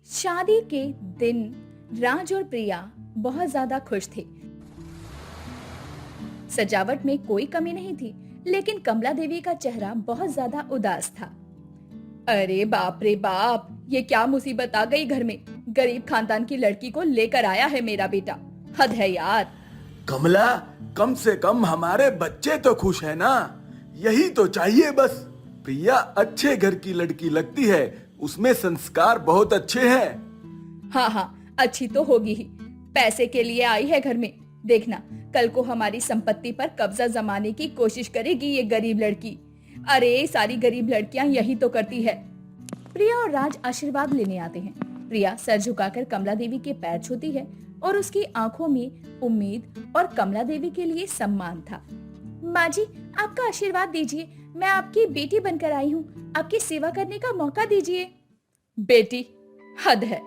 शादी के दिन राज और प्रिया बहुत ज्यादा खुश थे। सजावट में कोई कमी नहीं थी, लेकिन कमला देवी का चेहरा बहुत ज्यादा उदास था। अरे बाप रे बाप, ये क्या मुसीबत आ गई घर में। गरीब खानदान की लड़की को लेकर आया है मेरा बेटा। हद है यार। कमला, कम से कम हमारे बच्चे तो खुश है ना, यही तो चाहिए बस। प्रिया अच्छे घर की लड़की लगती है, उसमें संस्कार बहुत अच्छे हैं। हाँ हाँ, अच्छी तो होगी ही। पैसे के लिए आई है घर में। देखना, कल को हमारी संपत्ति पर कब्जा जमाने की कोशिश करेगी ये गरीब लड़की। अरे सारी गरीब लड़कियां यही तो करती है। प्रिया और राज आशीर्वाद लेने आते हैं। प्रिया सर झुकाकर कमला देवी के पैर छूती है और उसकी आंखों में उम्मीद और कमला देवी के लिए सम्मान था। माँ जी, आपका आशीर्वाद दीजिए। मैं आपकी बेटी बनकर आई हूँ, आपकी सेवा करने का मौका दीजिए। बेटी? हद है।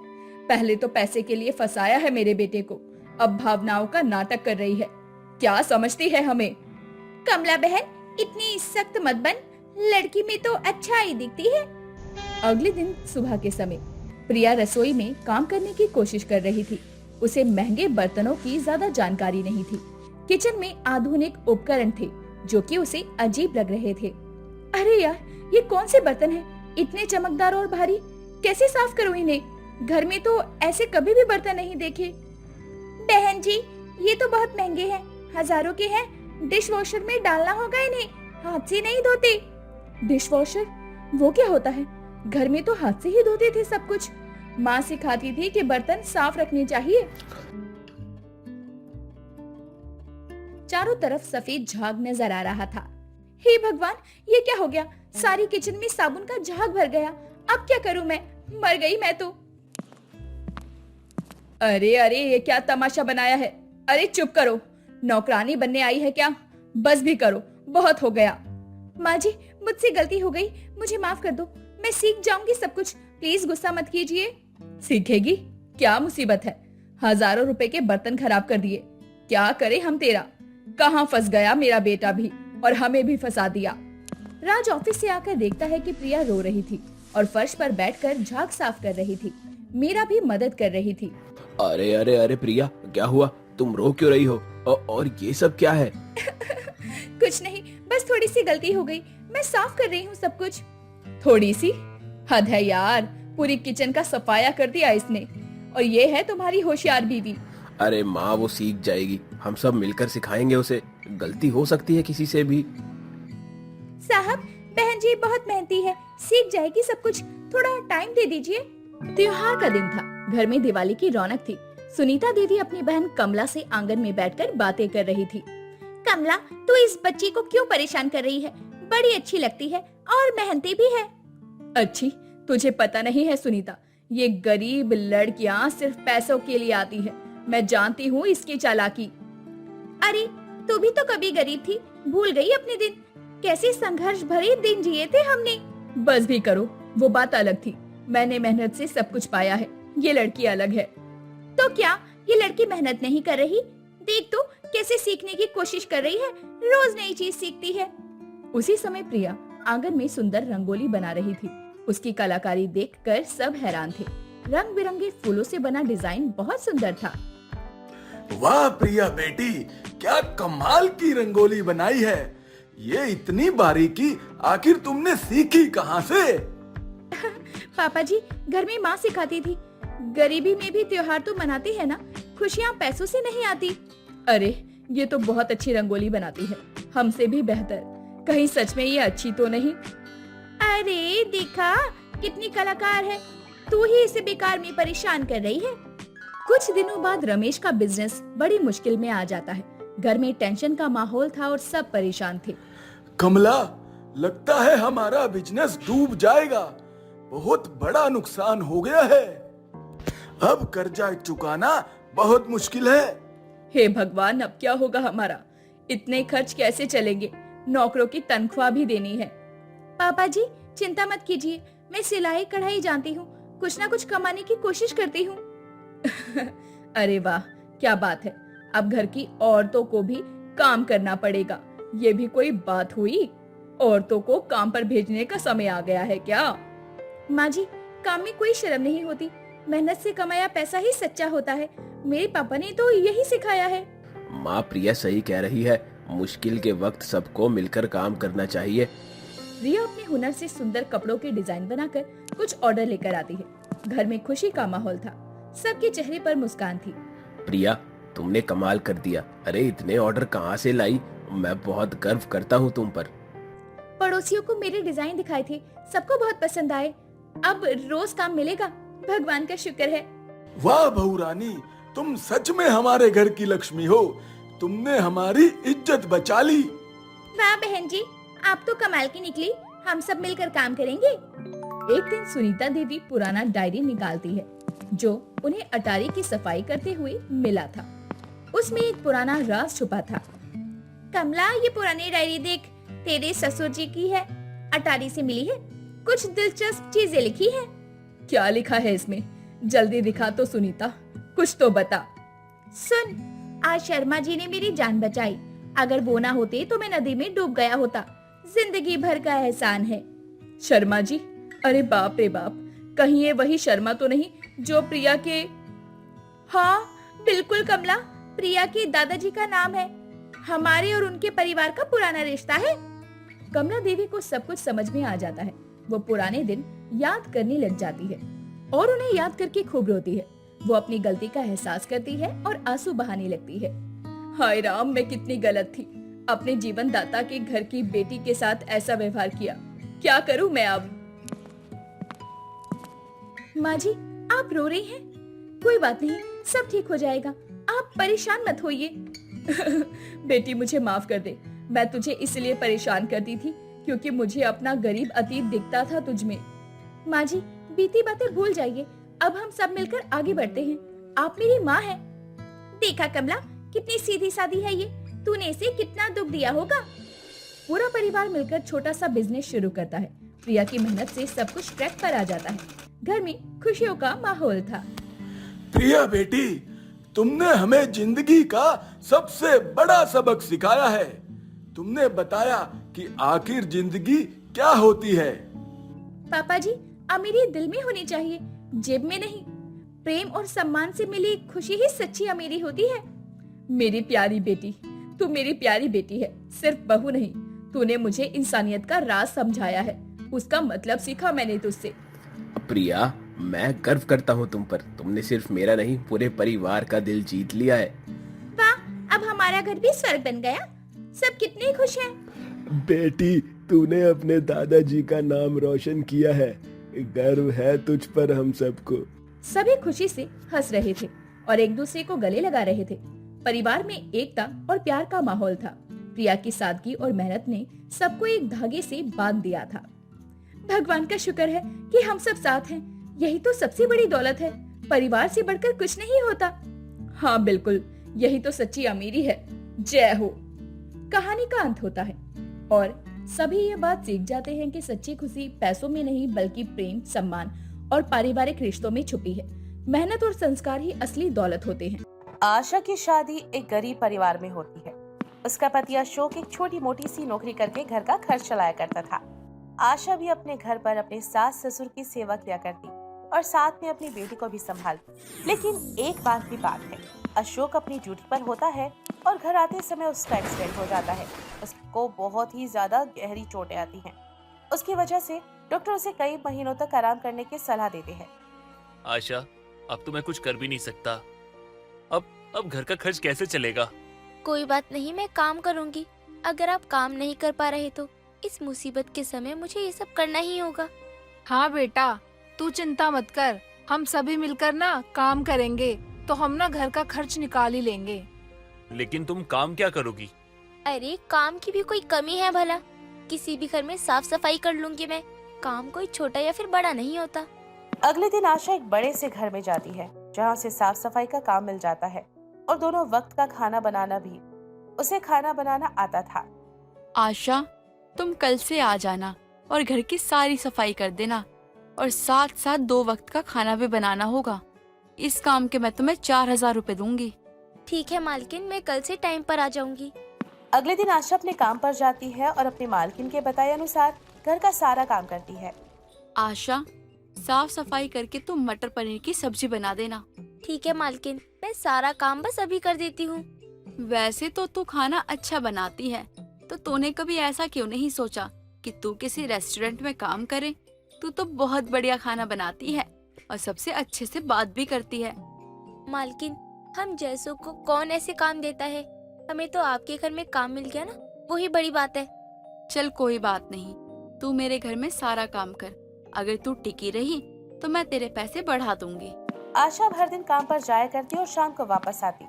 पहले तो पैसे के लिए फंसाया है मेरे बेटे को, अब भावनाओं का नाटक कर रही है। क्या समझती है हमें? कमला बहन, इतनी सख्त मत बन, लड़की में तो अच्छा ही दिखती है। अगले दिन सुबह के समय प्रिया रसोई में काम करने की कोशिश कर रही थी। उसे महंगे बर्तनों की ज्यादा जानकारी नहीं थी। किचन में आधुनिक उपकरण थे जो कि उसे अजीब लग रहे थे। अरे यार, ये कौन से बर्तन हैं? इतने चमकदार और भारी, कैसे साफ करूं इन्हें? घर में तो ऐसे कभी भी बर्तन नहीं देखे। बहन जी, ये तो बहुत महंगे हैं, हजारों के हैं। डिश वॉशर में डालना होगा इन्हें, हाथ से नहीं धोते। Dish washer? वो क्या होता है? घर में तो हाथ से ही धोते थे सब कुछ। माँ सिखाती थी कि बर्तन साफ रखने चाहिए। चारों तरफ सफेद झाग नजर आ रहा था। हे भगवान, ये क्या हो गया? सारी किचन में साबुन का झाग भर गया। अब क्या करूं मैं? मर गई मैं तो। अरे अरे, ये क्या तमाशा बनाया है? अरे चुप करो, नौकरानी बनने आई है क्या? बस भी करो, बहुत हो गया। माँ जी, मुझसे गलती हो गई, मुझे माफ कर दो। मैं सीख जाऊंगी सब कुछ, प्लीज गुस्सा मत कीजिए। सीखेगी? क्या मुसीबत है? हजारों रुपए के बर्तन खराब कर दिए। क्या करे हम तेरा? कहाँ फंस गया मेरा बेटा भी, और हमें भी फंसा दिया। राज ऑफिस से आकर देखता है कि प्रिया रो रही थी और फर्श पर बैठकर झाग साफ कर रही थी। मीरा भी मदद कर रही थी। अरे अरे अरे प्रिया, क्या हुआ? तुम रो क्यों रही हो? और ये सब क्या है? कुछ नहीं, बस थोड़ी सी गलती हो गई, मैं साफ कर रही हूँ सब कुछ। थोड़ी सी? हद है यार, पूरी किचन का सफाया कर दिया इसने। और ये है तुम्हारी होशियार बीवी। अरे माँ, वो सीख जाएगी, हम सब मिलकर सिखाएंगे उसे। गलती हो सकती है किसी से भी। साहब, बहन जी बहुत मेहनती है, सीख जाएगी सब कुछ, थोड़ा टाइम दे दीजिए। त्योहार का दिन था, घर में दिवाली की रौनक थी। सुनीता देवी अपनी बहन कमला से आंगन में बैठकर बातें कर रही थी। कमला, तू इस बच्ची को क्यों परेशान कर रही है? बड़ी अच्छी लगती है और मेहनती भी है। अच्छी? तुझे पता नहीं है सुनीता, ये गरीब लड़कियां सिर्फ पैसों के लिए आती है। मैं जानती हूँ इसकी चालाकी। अरे तू भी तो कभी गरीब थी, भूल गई अपने दिन? कैसे संघर्ष भरे दिन जिए थे हमने। बस भी करो, वो बात अलग थी। मैंने मेहनत से सब कुछ पाया है, ये लड़की अलग है। तो क्या ये लड़की मेहनत नहीं कर रही? देख तो कैसे सीखने की कोशिश कर रही है, रोज नई चीज सीखती है। उसी समय प्रिया आंगन में सुंदर रंगोली बना रही थी। उसकी कलाकारी देखकर सब हैरान थे। रंग बिरंगे फूलों से बना डिजाइन बहुत सुंदर था। वाह प्रिया बेटी, क्या कमाल की रंगोली बनाई है। ये इतनी बारीकी आखिर तुमने सीखी कहाँ से? पापा जी, घर में माँ सिखाती थी। गरीबी में भी त्योहार तो मनाते हैं ना, खुशियाँ पैसों से नहीं आती। अरे ये तो बहुत अच्छी रंगोली बनाती है, हमसे भी बेहतर। कहीं सच में ये अच्छी तो नहीं? अरे देखा, कितनी कलाकार है। तू ही इसे बेकार में परेशान कर रही है। कुछ दिनों बाद रमेश का बिजनेस बड़ी मुश्किल में आ जाता है। घर में टेंशन का माहौल था और सब परेशान थे। कमला, लगता है हमारा बिजनेस डूब जाएगा। बहुत बड़ा नुकसान हो गया है। अब कर्जा चुकाना बहुत मुश्किल है। हे भगवान, अब क्या होगा हमारा? इतने खर्च कैसे चलेंगे? नौकरों की तनख्वाह भी देनी है। पापा जी चिंता मत कीजिए, मैं सिलाई कढ़ाई जानती हूँ, कुछ ना कुछ कमाने की कोशिश करती हूँ। अरे वाह, क्या बात है। अब घर की औरतों को भी काम करना पड़ेगा, ये भी कोई बात हुई? औरतों को काम पर भेजने का समय आ गया है क्या? माँ जी, काम में कोई शर्म नहीं होती, मेहनत से कमाया पैसा ही सच्चा होता है। मेरे पापा ने तो यही सिखाया है। माँ प्रिया सही कह रही है, मुश्किल के वक्त सबको मिलकर काम करना चाहिए। रिया अपने हुनर से सुंदर कपड़ों के डिजाइन बनाकर कुछ ऑर्डर लेकर आती है। घर में खुशी का माहौल था, सबके चेहरे पर मुस्कान थी। प्रिया, तुमने कमाल कर दिया। अरे इतने ऑर्डर कहाँ से लाई? मैं बहुत गर्व करता हूँ तुम पर। पड़ोसियों को मेरे डिजाइन दिखाए थे, सबको बहुत पसंद आए। अब रोज काम मिलेगा, भगवान का शुक्र है। वाह बहू रानी, तुम सच में हमारे घर की लक्ष्मी हो। तुमने हमारी इज्जत बचा ली। वाह बहन जी, आप तो कमाल की निकली। हम सब मिलकर काम करेंगे। एक दिन सुनीता देवी पुराना डायरी निकालती है जो उन्हें अटारी की सफाई करते हुए मिला था। उसमें एक पुराना राज छुपा था। कमला, ये पुरानी डायरी देख, तेरे ससुर जी की है, अटारी से मिली है। कुछ दिलचस्प चीजें लिखी है। क्या लिखा है इसमें? जल्दी दिखा तो सुनीता, कुछ तो बता। सुन, आज शर्मा जी ने मेरी जान बचाई। अगर वो ना होते तो मैं नदी में डूब गया होता। जिंदगी भर का एहसान है। शर्मा जी? अरे बाप रे बाप, कहीं ये वही शर्मा तो नहीं जो प्रिया के... हाँ बिल्कुल कमला, प्रिया के दादाजी का नाम है। हमारे और उनके परिवार का पुराना रिश्ता है। कमला देवी को सब कुछ समझ में आ जाता है। वो पुराने दिन याद करने लग जाती है और उन्हें याद करके खूब रोती है। वो अपनी गलती का एहसास करती है और आंसू बहाने लगती है। हाय राम, मैं कितनी गलत थी। अपने जीवन दाता के घर की बेटी के साथ ऐसा व्यवहार किया। क्या करूं मैं अब? माँ जी, आप रो रही हैं? कोई बात नहीं, सब ठीक हो जाएगा। आप परेशान मत होइए। बेटी, मुझे माफ कर दे। मैं तुझे इसलिए परेशान करती थी क्योंकि मुझे अपना गरीब अतीत दिखता था तुझ में। माँ जी, बीती बातें भूल जाइए। अब हम सब मिलकर आगे बढ़ते हैं। आप मेरी माँ हैं। देखा कमला, कितनी सीधी सादी है ये। तूने इसे कितना दुख दिया होगा। पूरा परिवार मिलकर छोटा सा बिजनेस शुरू करता है। प्रिया की मेहनत से सब कुछ ट्रैक पर आ जाता है। घर में खुशियों का माहौल था। प्रिया बेटी, तुमने हमें जिंदगी का सबसे बड़ा सबक सिखाया है। तुमने बताया कि आखिर जिंदगी क्या होती है। पापा जी, अमीरी दिल में होनी चाहिए, जेब में नहीं। प्रेम और सम्मान से मिली खुशी ही सच्ची अमीरी होती है। मेरी प्यारी बेटी, तू मेरी प्यारी बेटी है, सिर्फ बहू नहीं। तूने मुझे इंसानियत का राज समझाया है, उसका मतलब सीखा मैंने तुझसे। प्रिया, मैं गर्व करता हूँ तुम पर। तुमने सिर्फ मेरा नहीं, पूरे परिवार का दिल जीत लिया है। वाह, अब हमारा घर भी स्वर्ग बन गया। सब कितने खुश हैं। बेटी, तूने अपने दादाजी का नाम रोशन किया है। गर्व है तुझ पर हम सबको। सभी खुशी से हंस रहे थे और एक दूसरे को गले लगा रहे थे। परिवार में एकता और प्यार का माहौल था। प्रिया की सादगी और मेहनत ने सबको एक धागे से बांध दिया था। भगवान का शुक्र है कि हम सब साथ हैं। यही तो सबसे बड़ी दौलत है। परिवार से बढ़कर कुछ नहीं होता। हाँ बिल्कुल, यही तो सच्ची अमीरी है। जय हो। कहानी का अंत होता है और सभी ये बात सीख जाते हैं कि सच्ची खुशी पैसों में नहीं बल्कि प्रेम, सम्मान और पारिवारिक रिश्तों में छुपी है। मेहनत और संस्कार ही असली दौलत होते हैं। आशा की शादी एक गरीब परिवार में होती है। उसका पति अशोक एक छोटी मोटी सी नौकरी करके घर का खर्च चलाया करता था। आशा भी अपने घर पर अपने सास ससुर की सेवा किया करती और साथ में अपनी बेटी को भी संभालती। लेकिन एक बात की बात है, अशोक अपनी ड्यूटी पर होता है और घर आते समय उसका एक्सीडेंट हो जाता है। उसको बहुत ही ज्यादा गहरी चोटें आती हैं। उसकी वजह से डॉक्टर उसे कई महीनों तक आराम करने की सलाह देते हैं। आशा, अब तो मैं कुछ कर भी नहीं सकता। अब घर का खर्च कैसे चलेगा? कोई बात नहीं, मैं काम करूंगी। अगर आप काम नहीं कर पा रहे तो इस मुसीबत के समय मुझे ये सब करना ही होगा। हाँ बेटा, तू चिंता मत कर। हम सभी मिलकर ना काम करेंगे तो हम ना घर का खर्च निकाल ही लेंगे। लेकिन तुम काम क्या करोगी? अरे काम की भी कोई कमी है भला? किसी भी घर में साफ सफाई कर लूंगी मैं। काम कोई छोटा या फिर बड़ा नहीं होता। अगले दिन आशा एक बड़े से घर में जाती है जहाँ उसे साफ सफाई का काम मिल जाता है और दोनों वक्त का खाना बनाना भी। उसे खाना बनाना आता था। आशा, तुम कल से आ जाना और घर की सारी सफाई कर देना और साथ साथ 2 वक्त का खाना भी बनाना होगा। इस काम के मैं तुम्हें 4000 रुपए दूंगी। ठीक है मालकिन, मैं कल से टाइम पर आ जाऊंगी। अगले दिन आशा अपने काम पर जाती है और अपने मालकिन के बताए अनुसार घर का सारा काम करती है। आशा, साफ सफाई करके तुम मटर पनीर की सब्जी बना देना। ठीक है मालकिन, मैं सारा काम बस अभी कर देती हूँ। वैसे तो तू खाना अच्छा बनाती है, तो तूने कभी ऐसा क्यों नहीं सोचा कि तू किसी रेस्टोरेंट में काम करे? तू तो बहुत बढ़िया खाना बनाती है और सबसे अच्छे से बात भी करती है। मालकिन, हम जैसों को कौन ऐसे काम देता है? हमें तो आपके घर में काम मिल गया ना, वही बड़ी बात है। चल कोई बात नहीं, तू मेरे घर में सारा काम कर। अगर तू टिकी रही तो मैं तेरे पैसे बढ़ा दूंगी। आशा हर दिन काम पर जाया करती और शाम को वापस आती।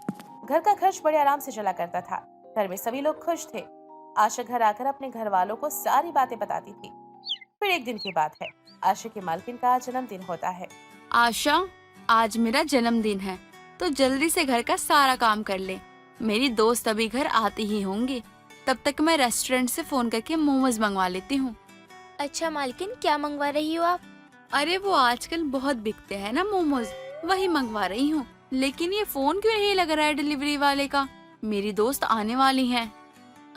घर का खर्च बड़े आराम से चला करता था। घर में सभी लोग खुश थे। आशा घर आकर अपने घर वालों को सारी बातें बताती थी। फिर एक दिन की बात है, आशा की मालकिन का जन्मदिन होता है। आशा, आज मेरा जन्मदिन है, तो जल्दी से घर का सारा काम कर ले। मेरी दोस्त अभी घर आती ही होंगी, तब तक मैं रेस्टोरेंट से फोन करके मोमोज मंगवा लेती हूँ। अच्छा मालकिन, क्या मंगवा रही हो आप? अरे वो आजकल बहुत बिकते हैं ना मोमोज, वही मंगवा रही हूँ। लेकिन ये फोन क्यों नहीं लग रहा है डिलीवरी वाले का? मेरी दोस्त आने वाली है।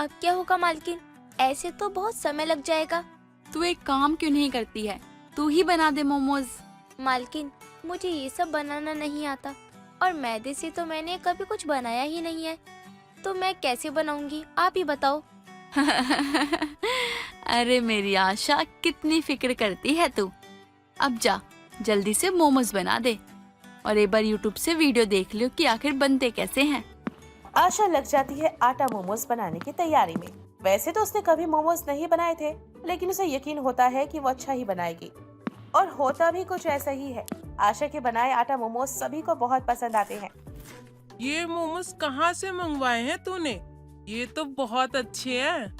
अब क्या होगा मालकिन? ऐसे तो बहुत समय लग जाएगा। तू एक काम क्यों नहीं करती है, तू ही बना दे मोमोज। मालकिन, मुझे ये सब बनाना नहीं आता और मैदे से तो मैंने कभी कुछ बनाया ही नहीं है, तो मैं कैसे बनाऊंगी? आप ही बताओ। अरे मेरी आशा, कितनी फिक्र करती है तू। अब जा, जल्दी से मोमोज बना दे और एक बार यूट्यूब से वीडियो देख लियो कि आखिर बनते कैसे हैं। आशा लग जाती है आटा मोमोज बनाने की तैयारी में। वैसे तो उसने कभी मोमोज नहीं बनाए थे, लेकिन उसे यकीन होता है कि वो अच्छा ही बनाएगी, और होता भी कुछ ऐसा ही है। आशा के बनाए आटा मोमोज सभी को बहुत पसंद आते हैं। ये मोमोज कहाँ से मंगवाए हैं तूने? ये तो बहुत अच्छे हैं।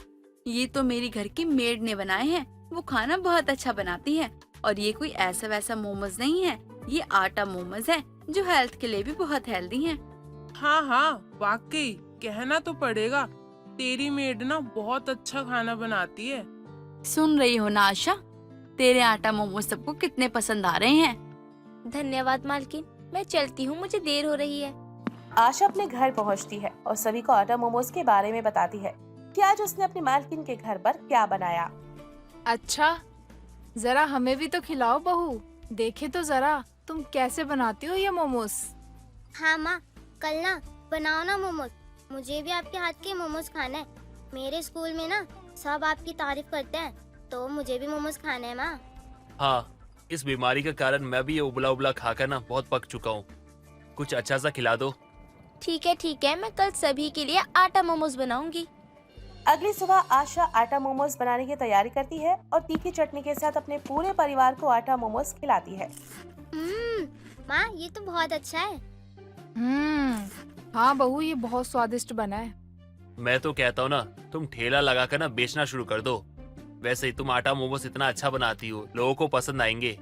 ये तो मेरी घर की मेड ने बनाए हैं। वो खाना बहुत अच्छा बनाती है और ये कोई ऐसा वैसा मोमोज नहीं है, ये आटा मोमोज है जो हेल्थ के लिए भी बहुत हेल्दी हैं। हाँ हाँ, वाकई कहना तो पड़ेगा, तेरी मेड ना बहुत अच्छा खाना बनाती है। सुन रही हो ना आशा, तेरे आटा मोमोज सबको कितने पसंद आ रहे हैं। धन्यवाद मालकिन, मैं चलती हूँ, मुझे देर हो रही है। आशा अपने घर पहुंचती है और सभी को आटा मोमोज के बारे में बताती है कि आज उसने अपनी मालकिन के घर पर क्या बनाया। अच्छा, जरा हमें भी तो खिलाओ बहू, देखे तो जरा तुम कैसे बनाती हो ये मोमोज। हाँ माँ, कल ना बनाओ ना मोमोज, मुझे भी आपके हाथ के मोमोज खाना है। मेरे स्कूल में ना सब आपकी तारीफ करते हैं, तो मुझे भी मोमोज खाने हैं माँ। हाँ, इस बीमारी के कारण मैं भी ये उबला उबला खाकर ना बहुत पक चुका हूँ। कुछ अच्छा सा खिला दो। ठीक है, मैं कल सभी के लिए आटा मोमोज बनाऊंगी। अगली सुबह आशा आटा मोमोज बनाने की तैयारी करती है और तीखी चटनी के साथ अपने पूरे परिवार को आटा मोमोज खिलाती है। माँ, ये तो बहुत अच्छा है। हाँ बहू, ये बहुत स्वादिष्ट बना है। मैं तो कहता हूँ ना, तुम ठेला लगाकर ना बेचना शुरू कर दो। वैसे ही तुम आटा मोमोज इतना अच्छा बनाती हो, लोगों को पसंद आएंगे।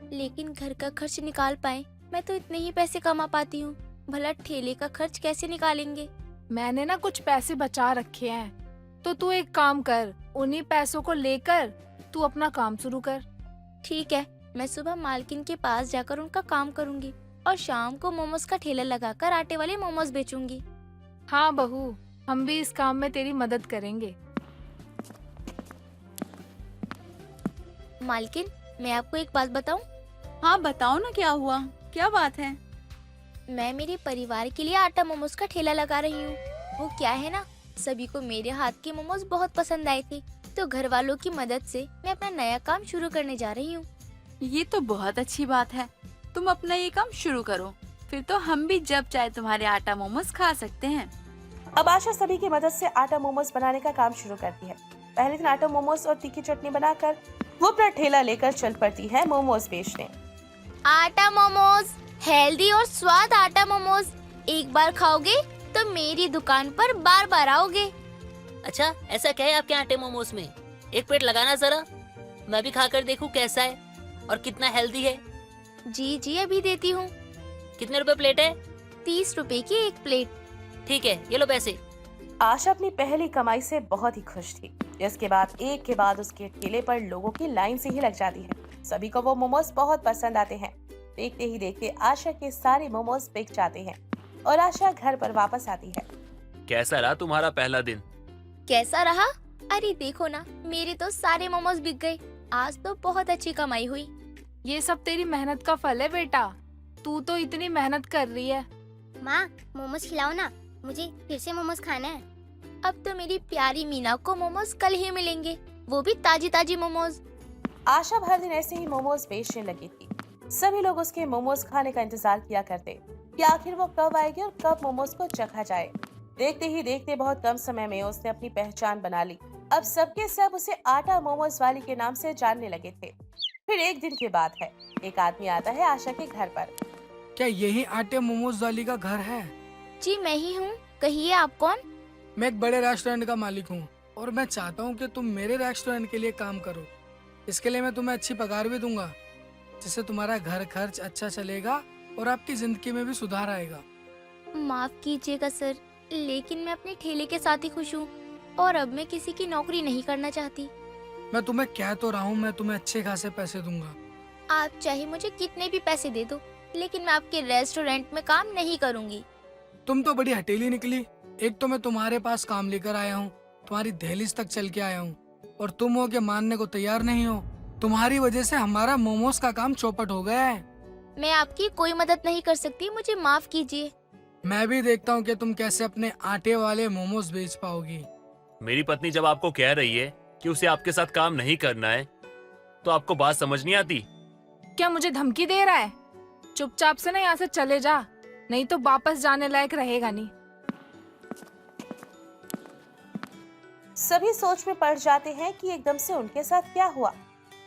लेकिन घर का खर्च निकाल पाए, मैं तो इतने ही पैसे कमा पाती हूँ, भला ठेले का खर्च कैसे निकालेंगे? मैंने ना कुछ पैसे बचा रखे हैं, तो तू एक काम कर, उन्हीं पैसों को लेकर तू अपना काम शुरू कर। ठीक है, मैं सुबह मालकिन के पास जाकर उनका काम करूंगी और शाम को मोमोज का ठेला लगाकर आटे वाले मोमोज बेचूंगी। हाँ बहू, हम भी इस काम में तेरी मदद करेंगे। मालकिन, मैं आपको एक बात बताऊं? हाँ बताओ ना, क्या हुआ, क्या बात है? मैं मेरे परिवार के लिए आटा मोमोज का ठेला लगा रही हूँ। वो क्या है ना, सभी को मेरे हाथ के मोमोज बहुत पसंद आए थे, तो घर वालों की मदद से मैं अपना नया काम शुरू करने जा रही हूँ। ये तो बहुत अच्छी बात है, तुम अपना ये काम शुरू करो, फिर तो हम भी जब चाहे तुम्हारे आटा मोमोज खा सकते हैं। अब आशा सभी की मदद से आटा मोमोज बनाने का काम शुरू करती है। पहले दिन आटा मोमोज और तीखी चटनी बनाकर वो अपना ठेला लेकर चल पड़ती है मोमोज बेचने। आटा मोमोज, हेल्दी और स्वाद आटा मोमोज, एक बार खाओगे तो मेरी दुकान पर बार बार आओगे। अच्छा, ऐसा क्या है आपके आटे मोमोज में? एक प्लेट लगाना जरा, मैं भी खाकर देखूं कैसा है और कितना हेल्दी है। जी अभी देती हूँ। कितने रुपए प्लेट है? 30 रुपए की एक प्लेट। ठीक है, ये लो पैसे। आशा अपनी पहली कमाई से बहुत ही खुश थी, जिसके बाद एक के बाद उसके ठेले पर लोगों की लाइन से ही लग जाती है। सभी को वो मोमोज बहुत पसंद आते हैं। देखते ही देखते आशा के सारे मोमोज बिक जाते हैं और आशा घर पर वापस आती है। कैसा रहा तुम्हारा पहला दिन? कैसा रहा? अरे देखो ना, मेरे तो सारे मोमोज बिक गए। आज तो बहुत अच्छी कमाई हुई। ये सब तेरी मेहनत का फल है बेटा। तू तो इतनी मेहनत कर रही है। माँ मोमोज खिलाओ ना, मुझे फिर से मोमोज खाना है। अब तो मेरी प्यारी मीना को मोमोज कल ही मिलेंगे, वो भी ताजी ताजी मोमोज। आशा हर दिन ऐसे ही मोमोज बेचने लगी थी। सभी लोग उसके मोमोज खाने का इंतजार किया करते कि आखिर वो कब आएगी और कब मोमोज को चखा जाए। देखते ही देखते बहुत कम समय में उसने अपनी पहचान बना ली। अब सबके सब उसे आटा मोमोज वाली के नाम से जानने लगे थे। फिर एक दिन की बात है, एक आदमी आता है आशा के घर पर। क्या यही आटे मोमोज वाली का घर है? जी मैं ही हूँ, कहिए आप कौन? मैं एक बड़े रेस्टोरेंट का मालिक हूँ और मैं चाहता हूँ कि तुम मेरे रेस्टोरेंट के लिए काम करो। इसके लिए मैं तुम्हें अच्छी पगार भी दूंगा, जिससे तुम्हारा घर खर्च अच्छा चलेगा और आपकी जिंदगी में भी सुधार आएगा। माफ कीजिएगा सर, लेकिन मैं अपने ठेले के साथ ही खुश हूँ और अब मैं किसी की नौकरी नहीं करना चाहती। मैं तुम्हें कह तो रहा हूँ, मैं तुम्हें अच्छे खासे पैसे दूंगा। आप चाहे मुझे कितने भी पैसे दे दो, लेकिन मैं आपके रेस्टोरेंट में काम नहीं करूँगी। तुम तो बड़ी हटेली निकली। एक तो मैं तुम्हारे पास काम लेकर आया हूँ, तुम्हारी दहलीज तक चल के आया हूँ और तुम हो के मानने को तैयार नहीं हो। तुम्हारी वजह से हमारा मोमोज का काम चौपट हो गया है। मैं आपकी कोई मदद नहीं कर सकती, मुझे माफ कीजिए। मैं भी देखता हूँ कि तुम कैसे अपने आटे वाले मोमोज बेच पाओगी। मेरी पत्नी जब आपको कह रही है कि उसे आपके साथ काम नहीं करना है, तो आपको बात समझ नहीं आती? क्या मुझे धमकी दे रहा है? चुपचाप से ना यहाँ से चले जा, नहीं तो वापस जाने लायक रहेगा नहीं। सभी सोच में पड़ जाते हैं कि एकदम से उनके साथ क्या हुआ,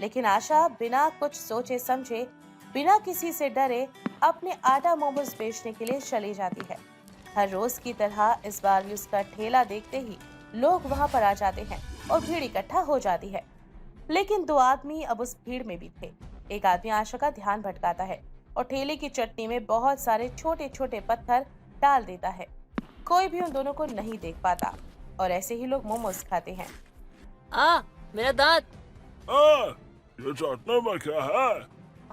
लेकिन आशा बिना कुछ सोचे समझे, बिना किसी से डरे अपने आटा मोमोज बेचने के लिए चली जाती है। हर रोज की तरह इस बार भी उसका ठेला देखते ही लोग वहां पर आ जाते हैं और भीड़ इकट्ठा हो जाती है। लेकिन दो आदमी अब उस भीड़ में भी थे। एक आदमी आशा का ध्यान भटकाता है और ठेले की चटनी में बहुत सारे छोटे छोटे पत्थर डाल देता है। कोई भी उन दोनों को नहीं देख पाता और ऐसे ही लोग मोमोज खाते हैं। मेरा दांत। ये चटनी में क्या है?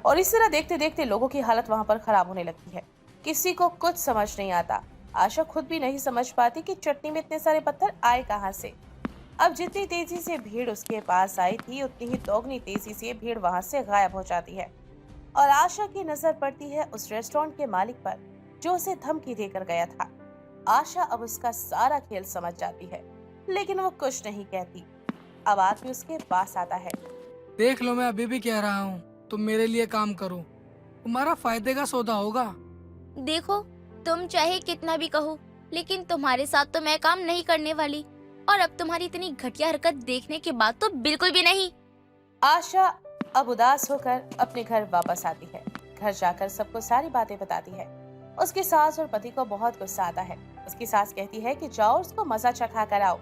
और इस तरह देखते देखते लोगों की हालत वहां पर खराब होने लगती है। किसी को कुछ समझ नहीं आता। आशा खुद भी नहीं समझ पाती कि चटनी में इतने सारे पत्थर आए कहां से। अब जितनी तेजी से भीड़ उसके पास आई थी, उतनी ही दोगुनी तेजी से भीड़ वहां से गायब हो जाती है और आशा की नजर पड़ती है उस रेस्टोरेंट के मालिक पर जो उसे धमकी देकर गया था। आशा अब उसका सारा खेल समझ जाती है, लेकिन वो कुछ नहीं कहती। अब आदमी उसके पास आता है। देख लो, मैं अभी भी कह रहा हूँ, तुम मेरे लिए काम करो, तुम्हारा फायदे का सौदा होगा। देखो, तुम चाहे कितना भी कहो, लेकिन तुम्हारे साथ तो मैं काम नहीं करने वाली, और अब तुम्हारी इतनी घटिया हरकत देखने के बाद तो बिल्कुल भी नहीं। आशा अब उदास होकर अपने घर वापस आती है। घर जाकर सबको सारी बातें बताती है। उसकी सास और पति को बहुत गुस्सा आता है। उसकी सास कहती है कि जाओ उसको मजा चखा कर आओ,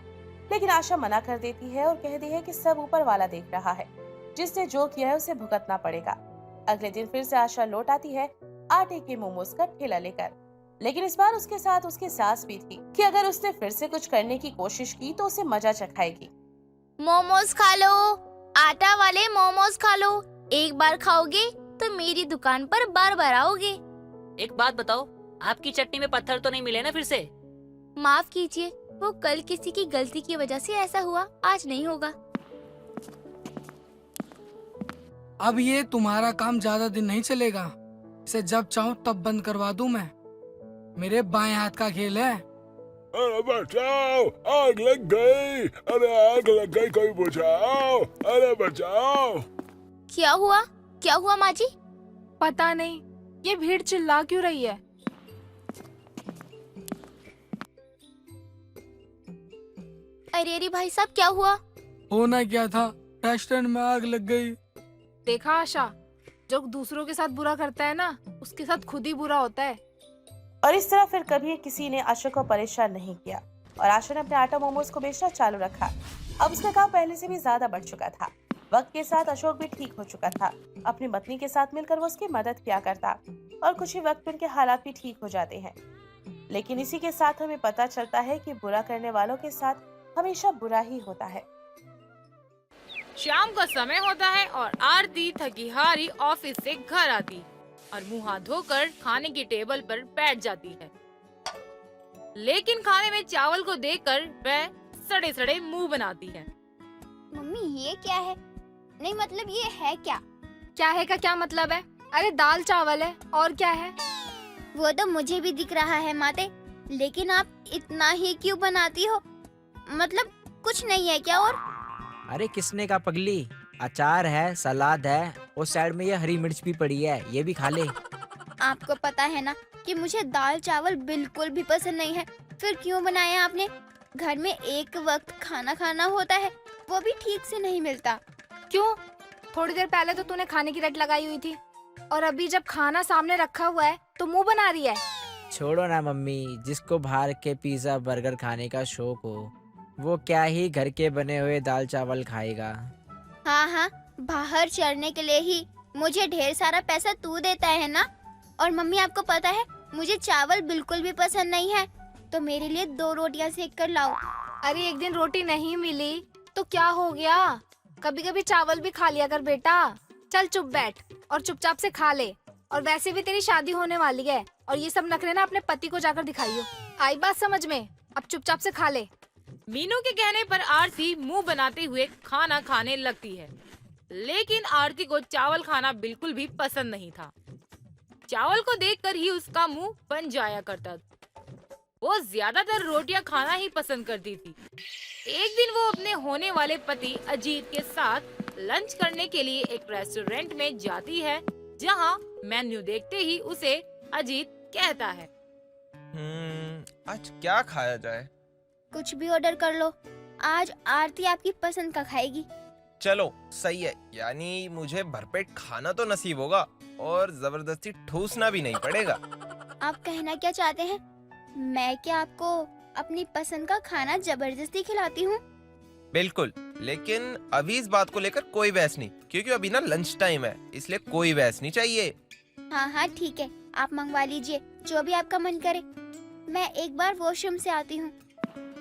लेकिन आशा मना कर देती है और कहती है कि सब ऊपर वाला देख रहा है, जिसने जो किया है उसे भुगतना पड़ेगा। अगले दिन फिर से आशा लौट आती है आटे के मोमोज का ठेला लेकर, लेकिन इस बार उसके साथ उसकी सास भी थी कि अगर उसने फिर से कुछ करने की कोशिश की तो उसे मजा चखाएगी। मोमोज खा लो, आटा वाले मोमोज खा लो। एक बार खाओगे तो मेरी दुकान पर बार बार आओगे। एक बात बताओ, आपकी चटनी में पत्थर तो नहीं मिले ना फिर से? माफ कीजिए, वो कल किसी की गलती की वजह से ऐसा हुआ, आज नहीं होगा। अब ये तुम्हारा काम ज्यादा दिन नहीं चलेगा। इसे जब चाहूँ तब बंद करवा दूं मैं। मेरे बाएं हाथ का खेल है। अरे बचाओ, आग लग गई! अरे आग लग गई, कोई बुझाओ! अरे बचाओ! क्या हुआ माँ जी? पता नहीं, ये भीड़ चिल्ला क्यों रही है? अरे भाई साहब, क्या हुआ? होना क्या था, रेस्टोरेंट में आग लग गई। देखा आशा, जो दूसरों के साथ बुरा करता है ना, उसके साथ खुद ही बुरा होता है। और इस तरह फिर कभी किसी ने आशा को परेशान नहीं किया और आशा ने अपने आटा मोमोज को बेचना चालू रखा। अब उसका काम पहले से भी ज्यादा बढ़ चुका था। वक्त के साथ अशोक भी ठीक हो चुका था। अपनी पत्नी के साथ मिलकर वो उसकी मदद किया करता और कुछ ही वक्त में उनके हालात भी ठीक हो जाते हैं। लेकिन इसी के साथ हमें पता चलता है कि बुरा करने वालों के साथ हमेशा बुरा ही होता है। शाम का समय होता है और आरती थकी हारी ऑफिस से घर आती और मुंह हाथ धोकर खाने की टेबल पर बैठ जाती है। लेकिन खाने में चावल को देखकर वह सड़े सड़े मुंह बनाती है। मम्मी ये क्या है? नहीं मतलब ये है क्या? क्या है का क्या मतलब है? अरे दाल चावल है, और क्या है? वो तो मुझे भी दिख रहा है माते, लेकिन आप इतना ही क्यों बनाती हो? मतलब कुछ नहीं है क्या? और अरे किसने का पगली, अचार है, सलाद है, और साइड में ये हरी मिर्च भी पड़ी है, ये भी खा ले। आपको पता है ना कि मुझे दाल चावल बिल्कुल भी पसंद नहीं है, फिर क्यों बनाया आपने? घर में एक वक्त खाना खाना होता है, वो भी ठीक से नहीं मिलता। क्यों? थोड़ी देर पहले तो तूने खाने की रट लगाई हुई थी, और अभी जब खाना सामने रखा हुआ है तो मुंह बना रही है। छोड़ो ना मम्मी, जिसको बाहर के पिज्जा बर्गर खाने का शौक हो वो क्या ही घर के बने हुए दाल चावल खाएगा। हाँ हाँ, बाहर चढ़ने के लिए ही मुझे ढेर सारा पैसा तू देता है ना। और मम्मी आपको पता है मुझे चावल बिल्कुल भी पसंद नहीं है, तो मेरे लिए 2 रोटियां सेक कर लाओ। अरे एक दिन रोटी नहीं मिली तो क्या हो गया, कभी कभी चावल भी खा लिया कर बेटा। चल चुप बैठ और चुपचाप से खा ले। और वैसे भी तेरी शादी होने वाली है, और ये सब नखरे ना अपने पति को जाकर दिखाइयो। आई बात समझ में? अब चुपचाप से खा ले। मीनू के कहने पर आरती मुंह बनाते हुए खाना खाने लगती है, लेकिन आरती को चावल खाना बिल्कुल भी पसंद नहीं था। चावल को देखकर ही उसका मुंह बन जाया करता। वो ज्यादातर रोटियां खाना ही पसंद करती थी। एक दिन वो अपने होने वाले पति अजीत के साथ लंच करने के लिए एक रेस्टोरेंट में जाती है, जहां मेन्यू देखते ही उसे अजीत कहता है, आज क्या खाया जाए? कुछ भी ऑर्डर कर लो, आज आरती आपकी पसंद का खाएगी। चलो सही है, यानी मुझे भरपेट खाना तो नसीब होगा और जबरदस्ती ठूसना भी नहीं पड़ेगा। आप कहना क्या चाहते हैं? मैं क्या आपको अपनी पसंद का खाना जबरदस्ती खिलाती हूँ? बिल्कुल, लेकिन अभी इस बात को लेकर कोई बहस नहीं, क्योंकि अभी ना लंच टाइम है, इसलिए कोई बहस नहीं चाहिए। हाँ हाँ ठीक है, आप मंगवा लीजिए जो भी आपका मन करे। मैं एक बार वॉशरूम से आती हूँ।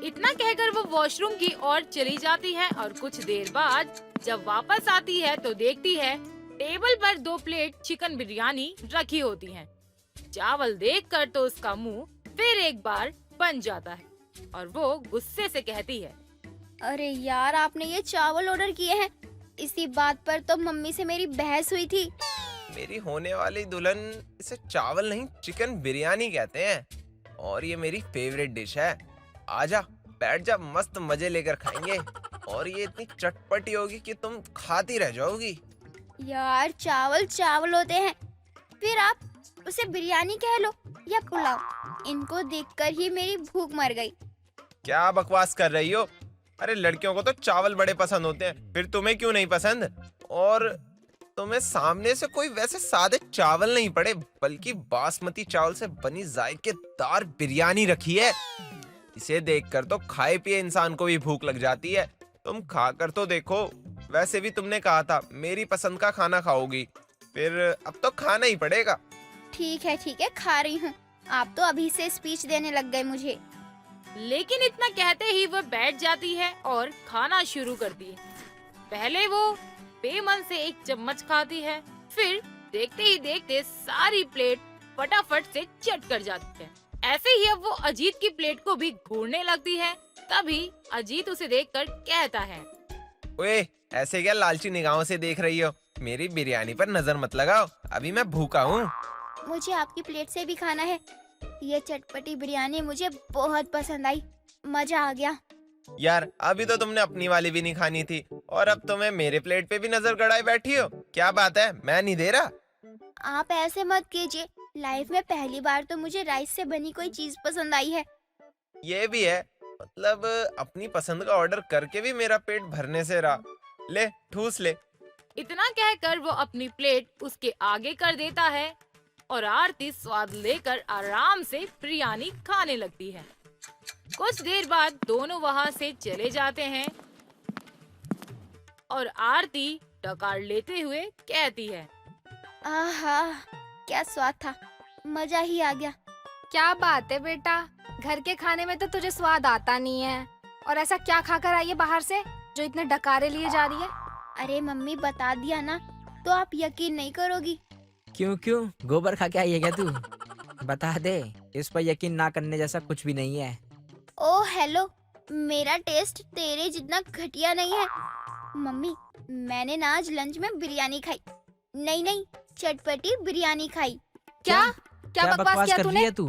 इतना कहकर वो वॉशरूम की ओर चली जाती है और कुछ देर बाद जब वापस आती है तो देखती है टेबल पर 2 प्लेट चिकन बिरयानी रखी होती हैं। चावल देखकर तो उसका मुंह फिर एक बार बन जाता है और वो गुस्से से कहती है, अरे यार, आपने ये चावल ऑर्डर किए हैं, इसी बात पर तो मम्मी से मेरी बहस हुई थी। मेरी होने वाली दुल्हन इसे चावल नहीं चिकन बिरयानी कहते हैं, और ये मेरी फेवरेट डिश है। आजा बैठ जा, मस्त मजे लेकर खाएंगे, और ये इतनी चटपटी होगी कि तुम खाती रह जाओगी। यार चावल चावल होते हैं, फिर आप उसे बिरयानी कह लो या पुलाव, इनको देखकर ही मेरी भूख मर गई। क्या बकवास कर रही हो? अरे लड़कियों को तो चावल बड़े पसंद होते हैं, फिर तुम्हें क्यों नहीं पसंद? और तुम्हें सामने से कोई वैसे सादे चावल नहीं पड़े, बल्कि बासमती चावल से बनी जायकेदार बिरयानी रखी है। इसे देखकर तो खाए पिए इंसान को भी भूख लग जाती है। तुम खाकर तो देखो। वैसे भी तुमने कहा था मेरी पसंद का खाना खाओगी, फिर अब तो खाना ही पड़ेगा। ठीक है खा रही हूँ। आप तो अभी से स्पीच देने लग गए मुझे। लेकिन इतना कहते ही वो बैठ जाती है और खाना शुरू करती है। पहले वो बेमन से एक चम्मच खाती है, फिर देखते ही देखते सारी प्लेट फटाफट से चट कर जाती है। ऐसे ही अब वो अजीत की प्लेट को भी घूरने लगती है। तभी अजीत उसे देखकर कहता है, ओए ऐसे क्या लालची निगाहों से देख रही हो? मेरी बिरयानी पर नजर मत लगाओ, अभी मैं भूखा हूँ। मुझे आपकी प्लेट से भी खाना है। ये चटपटी बिरयानी मुझे बहुत पसंद आई, मजा आ गया। यार अभी तो तुमने अपनी वाली भी नहीं खानी थी, और अब तुम्हें मेरे प्लेट पे भी नजर गड़ाए बैठी हो। क्या बात है, मैं नहीं दे रहा? आप ऐसे मत कीजिए, लाइफ में पहली बार तो मुझे राइस से बनी कोई चीज पसंद आई है। ये भी है, मतलब अपनी पसंद का ऑर्डर करके भी मेरा पेट भरने से रहा। ले ठूस ले। इतना कहकर वो अपनी प्लेट उसके आगे कर देता है और आरती स्वाद लेकर आराम से बिरयानी खाने लगती है। कुछ देर बाद दोनों वहाँ से चले जाते हैं और आरती डकार लेते हुए कहती है, आहा क्या स्वाद था, मजा ही आ गया। क्या बात है बेटा, घर के खाने में तो तुझे स्वाद आता नहीं है, और ऐसा क्या खाकर आई है बाहर से जो इतने डकारे लिए जा रही है? अरे मम्मी बता दिया ना तो आप यकीन नहीं करोगी। क्यों गोबर खा के आई है क्या तू? बता दे, इस पर यकीन ना करने जैसा कुछ भी नहीं है। ओ हेलो, मेरा टेस्ट तेरे जितना घटिया नहीं है। मम्मी मैंने ना आज लंच में बिरयानी खाई, नहीं नहीं, चटपटी बिरयानी खाई। क्या क्या बकवास किया कर रही तूने? है तू?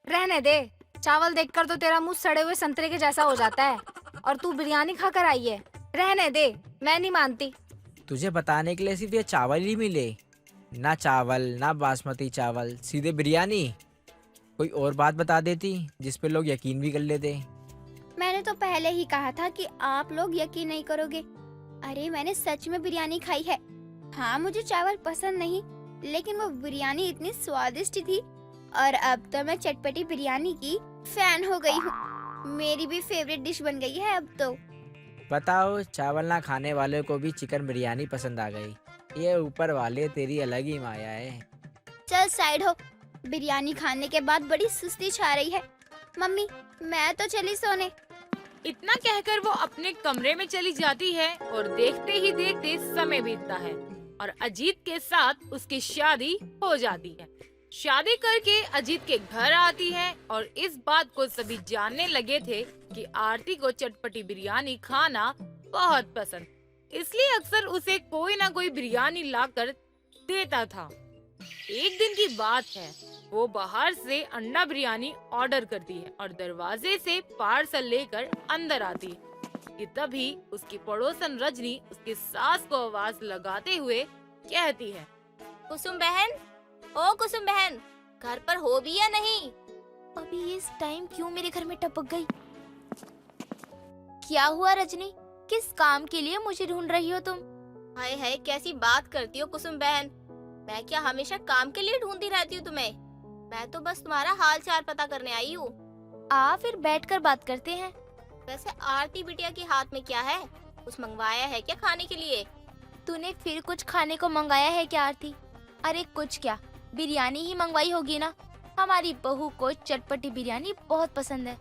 रहने दे, चावल देखकर तो तेरा मुंह सड़े हुए संतरे के जैसा हो जाता है और तू बिरयानी खाकर आई है। रहने दे, मैं नहीं मानती। तुझे बताने के लिए सिर्फ ये चावल ही मिले? ना चावल ना बासमती चावल, सीधे बिरयानी। कोई और बात बता देती जिस पे लोग यकीन भी कर लेते। मैंने तो पहले ही कहा था कि आप लोग यकीन नहीं करोगे। अरे मैंने सच में बिरयानी खाई है। हाँ, मुझे चावल पसंद नहीं, लेकिन वो बिरयानी इतनी स्वादिष्ट थी और अब तो मैं चटपटी बिरयानी की फैन हो गई हूँ। मेरी भी फेवरेट डिश बन गई है अब तो। बताओ, चावल ना खाने वाले को भी चिकन बिरयानी पसंद आ गई। ये ऊपर वाले तेरी अलग ही माया है। चल साइड हो, बिरयानी खाने के बाद बड़ी सुस्ती छा रही है। मम्मी, मैं तो चली सोने। इतना कहकर वो अपने कमरे में चली जाती है और देखते ही देखते समय बीतता है और अजीत के साथ उसकी शादी हो जाती है। शादी करके अजीत के घर आती है और इस बात को सभी जानने लगे थे कि आरती को चटपटी बिरयानी खाना बहुत पसंद, इसलिए अक्सर उसे कोई ना कोई बिरयानी लाकर देता था। एक दिन की बात है, वो बाहर से अंडा बिरयानी ऑर्डर करती है और दरवाजे से पार्सल लेकर अंदर आती है कि तभी उसकी पड़ोसन रजनी उसकी सास को आवाज लगाते हुए कहती है, कुसुम बहन, ओ कुसुम बहन, घर पर हो भी या नहीं? अभी इस टाइम क्यों मेरे घर में टपक गई? क्या हुआ रजनी, किस काम के लिए मुझे ढूंढ रही हो तुम? हाय हाय, कैसी बात करती हो कुसुम बहन। मैं क्या हमेशा काम के लिए ढूंढती रहती हूँ तुम्हें? मैं तो बस तुम्हारा हाल चाल पता करने आई हूँ। आ, फिर बैठकर बात करते हैं। वैसे आरती बिटिया के हाथ में क्या है? कुछ मंगवाया है क्या खाने के लिए? तूने फिर कुछ खाने को मंगाया है क्या आरती? अरे कुछ क्या, बिरयानी ही मंगवाई होगी ना। हमारी बहू को चटपटी बिरयानी बहुत पसंद है।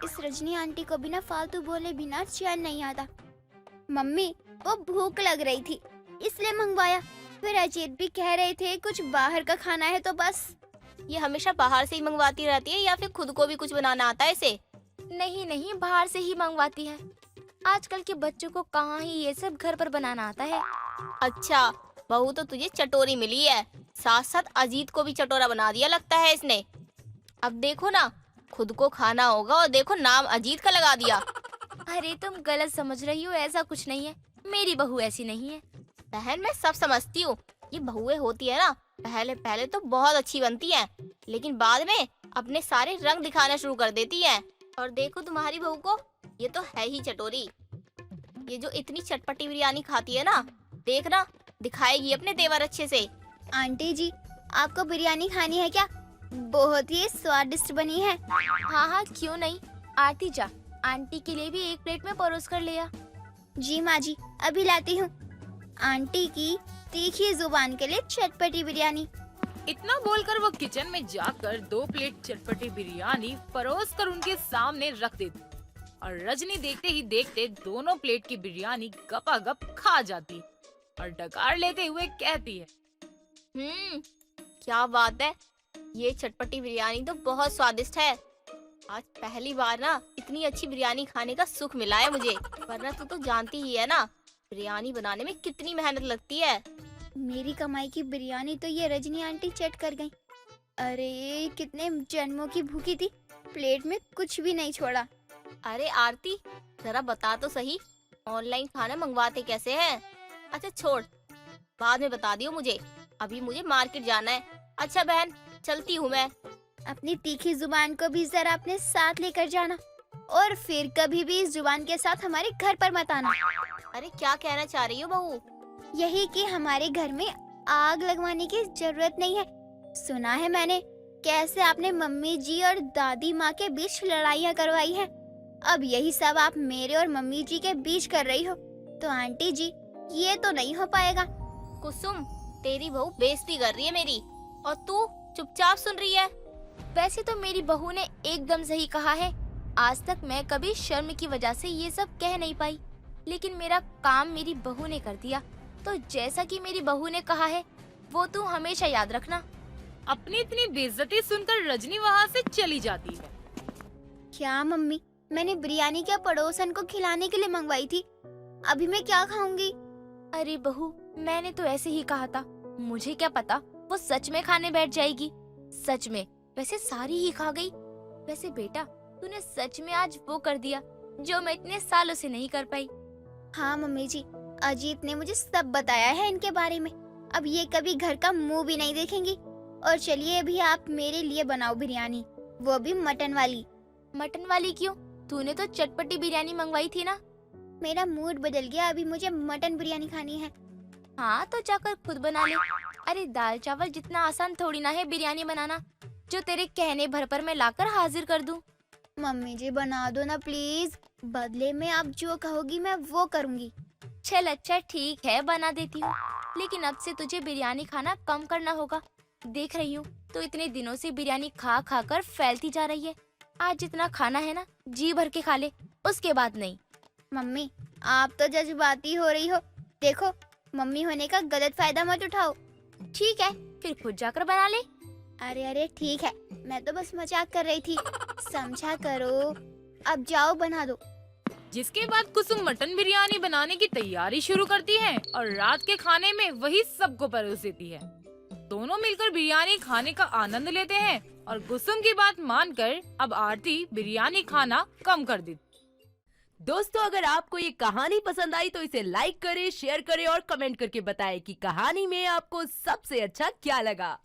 इस रजनी आंटी को बिना फालतू बोले बिना चैन नहीं आता। मम्मी, वो भूख लग रही थी इसलिए मंगवाया। फिर अजीत भी कह रहे थे कुछ बाहर का खाना है तो बस। ये हमेशा बाहर से ही मंगवाती रहती है या फिर खुद को भी कुछ बनाना आता है इसे? नहीं नहीं, बाहर से ही मंगवाती है। आजकल के बच्चों को कहाँ ही ये सब घर पर बनाना आता है। अच्छा, बहू तो तुझे चटोरी मिली है, साथ साथ अजीत को भी चटोरा बना दिया लगता है इसने। अब देखो ना, खुद को खाना होगा और देखो नाम अजीत का लगा दिया। अरे तुम गलत समझ रही हो, ऐसा कुछ नहीं है। मेरी बहू ऐसी नहीं है। बहन, मैं सब समझती हूँ। ये बहुएं होती है ना, पहले पहले तो बहुत अच्छी बनती हैं, लेकिन बाद में अपने सारे रंग दिखाना शुरू कर देती हैं। और देखो तुम्हारी बहू को, ये तो है ही चटोरी। ये जो इतनी चटपटी बिरयानी खाती है ना, देखना दिखाएगी अपने तेवर अच्छे से। आंटी जी, आपको बिरयानी खानी है क्या? बहुत ही स्वादिष्ट बनी है। हाँ हाँ, क्यों नहीं। आरती जा, आंटी के लिए भी एक प्लेट में परोस कर ले आ। जी माँ जी, अभी लाती हूँ। आंटी की तीखी जुबान के लिए चटपटी बिरयानी। इतना बोलकर वो किचन में जाकर 2 प्लेट चटपटी बिरयानी परोस कर उनके सामने रख देती और रजनी देखते ही देखते दोनों प्लेट की बिरयानी गपागप खा जाती और डकार लेते हुए कहती है, क्या बात है, ये चटपटी बिरयानी तो बहुत स्वादिष्ट है। आज पहली बार ना इतनी अच्छी बिरयानी खाने का सुख मिला है मुझे, वरना तू तो जानती ही है ना बिरयानी बनाने में कितनी मेहनत लगती है। मेरी कमाई की बिरयानी तो ये रजनी आंटी चट कर गई। अरे कितने जन्मों की भूखी थी, प्लेट में कुछ भी नहीं छोड़ा। अरे आरती, जरा बता तो सही, ऑनलाइन खाना मंगवाते कैसे हैं? अच्छा छोड़, बाद में बता दियो मुझे, अभी मुझे मार्केट जाना है। अच्छा बहन, चलती हूँ मैं। अपनी तीखी जुबान को भी जरा अपने साथ लेकर जाना और फिर कभी भी इस जुबान के साथ हमारे घर पर मत आना। अरे क्या कहना चाह रही हो बहू? यही कि हमारे घर में आग लगवाने की जरूरत नहीं है। सुना है मैंने कैसे आपने मम्मी जी और दादी माँ के बीच लड़ाइयाँ करवाई है। अब यही सब आप मेरे और मम्मी जी के बीच कर रही हो, तो आंटी जी ये तो नहीं हो पाएगा। कुसुम, तेरी बहू बेइज्जती कर रही है मेरी और तू चुपचाप सुन रही है। वैसे तो मेरी बहू ने एकदम सही कहा है। आज तक मैं कभी शर्म की वजह से ये सब कह नहीं पाई, लेकिन मेरा काम मेरी बहू ने कर दिया, तो जैसा कि मेरी बहू ने कहा है वो तू हमेशा याद रखना। अपनी इतनी बेइज्जती सुनकर रजनी वहाँ से चली जाती है। क्या मम्मी, मैंने बिरयानी क्या पड़ोसन को खिलाने के लिए मंगवाई थी, अभी मैं क्या खाऊंगी? अरे बहू, मैंने तो ऐसे ही कहा था, मुझे क्या पता वो सच में खाने बैठ जाएगी। सच में, वैसे सारी ही खा गई। वैसे बेटा, तूने सच में आज वो कर दिया जो मैं इतने सालों से नहीं कर पाई। हाँ मम्मी जी, अजीत ने मुझे सब बताया है इनके बारे में। अब ये कभी घर का मुंह भी नहीं देखेंगी। और चलिए अभी आप मेरे लिए बनाओ बिरयानी, वो भी मटन वाली। मटन वाली क्यों? तूने तो चटपटी बिरयानी मंगवाई थी ना। मेरा मूड बदल गया, अभी मुझे मटन बिरयानी खानी है। हाँ तो जाकर खुद बना ले। अरे दाल चावल जितना आसान थोड़ी ना है बिरयानी बनाना, जो तेरे कहने भर पर मैं लाकर हाजिर कर दूं। मम्मी जी बना दो ना प्लीज, बदले में आप जो कहोगी मैं वो करूँगी। चल अच्छा ठीक है, बना देती हूँ, लेकिन अब से तुझे बिरयानी खाना कम करना होगा। देख रही हूँ तो इतने दिनों से बिरयानी खा खा कर फैलती जा रही है। आज जितना खाना है ना जी भर के खा ले, उसके बाद नहीं। मम्मी आप तो जज्बाती हो रही हो। देखो मम्मी होने का गलत फायदा मत उठाओ। ठीक है, फिर खुद जाकर बना ले। अरे अरे ठीक है, मैं तो बस मजाक कर रही थी, समझा करो। अब जाओ बना दो। जिसके बाद कुसुम मटन बिरयानी बनाने की तैयारी शुरू करती है और रात के खाने में वही सबको परोस देती है। दोनों मिलकर बिरयानी खाने का आनंद लेते हैं और कुसुम की बात मानकर अब आरती बिरयानी खाना कम कर दी। दोस्तों, अगर आपको ये कहानी पसंद आई तो इसे लाइक करें, शेयर करें और कमेंट करके बताएं कि कहानी में आपको सबसे अच्छा क्या लगा।